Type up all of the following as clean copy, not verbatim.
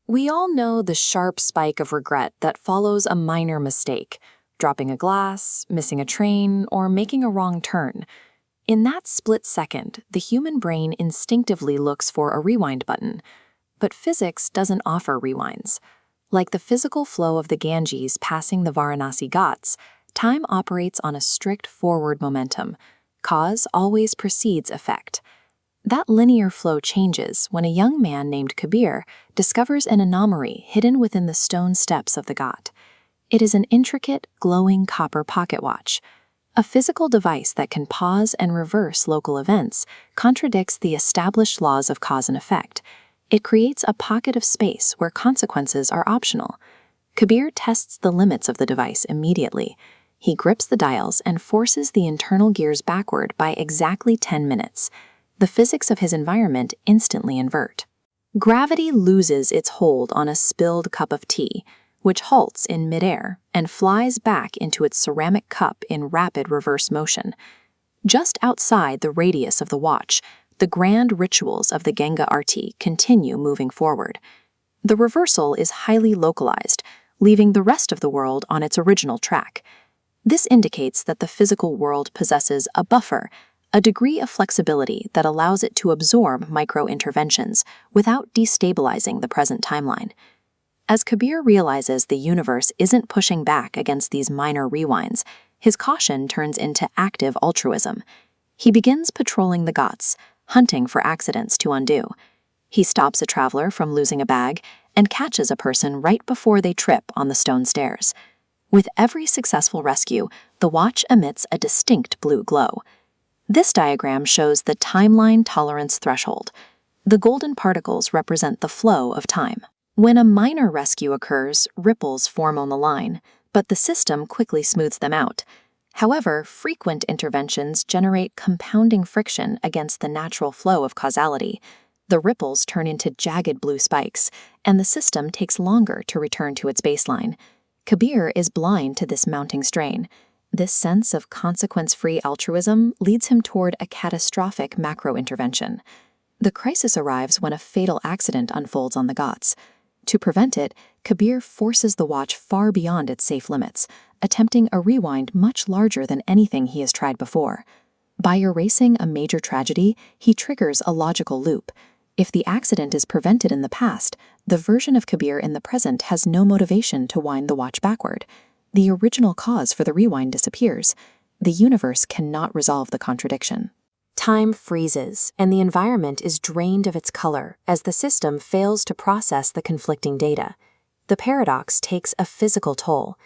We all know the sharp spike of regret that follows a minor mistake, dropping a glass, missing a train, or making a wrong turn. In that split second, the human brain instinctively looks for a rewind button. But physics doesn't offer rewinds. Like the physical flow of the Ganges passing the Varanasi Ghats, time operates on a strict forward momentum. Cause always precedes effect. That linear flow changes when a young man named Kabir discovers an anomaly hidden within the stone steps of the Ghat. It is an intricate, glowing copper pocket watch. A physical device that can pause and reverse local events contradicts the established laws of cause and effect. It creates a pocket of space where consequences are optional. Kabir tests the limits of the device immediately. He grips the dials and forces the internal gears backward by exactly 10 minutes. The physics of his environment instantly invert. Gravity loses its hold on a spilled cup of tea, which halts in midair and flies back into its ceramic cup in rapid reverse motion. Just outside the radius of the watch, the grand rituals of the Ganga Aarti continue moving forward. The reversal is highly localized, leaving the rest of the world on its original track. This indicates that the physical world possesses a buffer, a degree of flexibility that allows it to absorb micro-interventions without destabilizing the present timeline. As Kabir realizes the universe isn't pushing back against these minor rewinds, his caution turns into active altruism. He begins patrolling the Ghats, hunting for accidents to undo. He stops a traveler from losing a bag and catches a person right before they trip on the stone stairs. With every successful rescue, the watch emits a distinct blue glow. This diagram shows the timeline tolerance threshold. The golden particles represent the flow of time. When a minor rescue occurs, ripples form on the line, but the system quickly smooths them out. However, frequent interventions generate compounding friction against the natural flow of causality. The ripples turn into jagged blue spikes, and the system takes longer to return to its baseline. Kabir is blind to this mounting strain. This sense of consequence-free altruism leads him toward a catastrophic macro-intervention. The crisis arrives when a fatal accident unfolds on the Ghats. To prevent it, Kabir forces the watch far beyond its safe limits, attempting a rewind much larger than anything he has tried before. By erasing a major tragedy, he triggers a logical loop. If the accident is prevented in the past, the version of Kabir in the present has no motivation to wind the watch backward. The original cause for the rewind disappears. The universe cannot resolve the contradiction. Time freezes, and the environment is drained of its color as the system fails to process the conflicting data. The paradox takes a physical toll.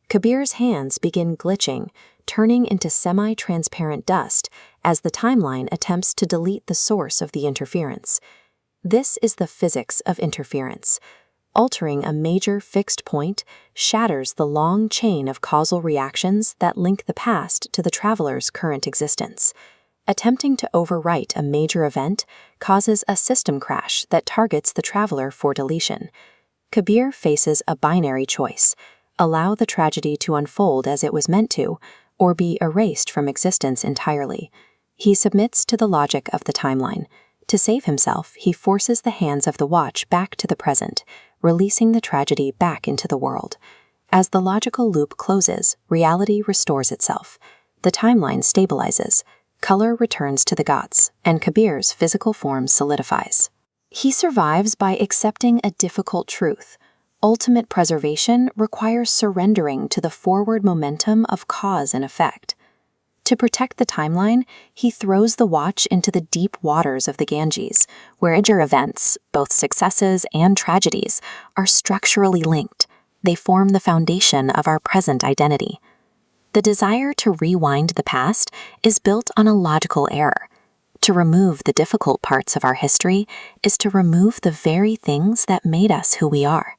Kabir's hands begin glitching, turning into semi-transparent dust as the timeline attempts to delete the source of the interference. This is the physics of interference. Altering a major fixed point shatters the long chain of causal reactions that link the past to the traveler's current existence. Attempting to overwrite a major event causes a system crash that targets the traveler for deletion. Kabir faces a binary choice: allow the tragedy to unfold as it was meant to, or be erased from existence entirely. He submits to the logic of the timeline. To save himself, he forces the hands of the watch back to the present, releasing the tragedy back into the world. As the logical loop closes, reality restores itself. The timeline stabilizes, color returns to the Ghats, and Kabir's physical form solidifies. He survives by accepting a difficult truth. Ultimate preservation requires surrendering to the forward momentum of cause and effect. To protect the timeline, he throws the watch into the deep waters of the Ganges, where major events, both successes and tragedies, are structurally linked. They form the foundation of our present identity. The desire to rewind the past is built on a logical error. To remove the difficult parts of our history is to remove the very things that made us who we are.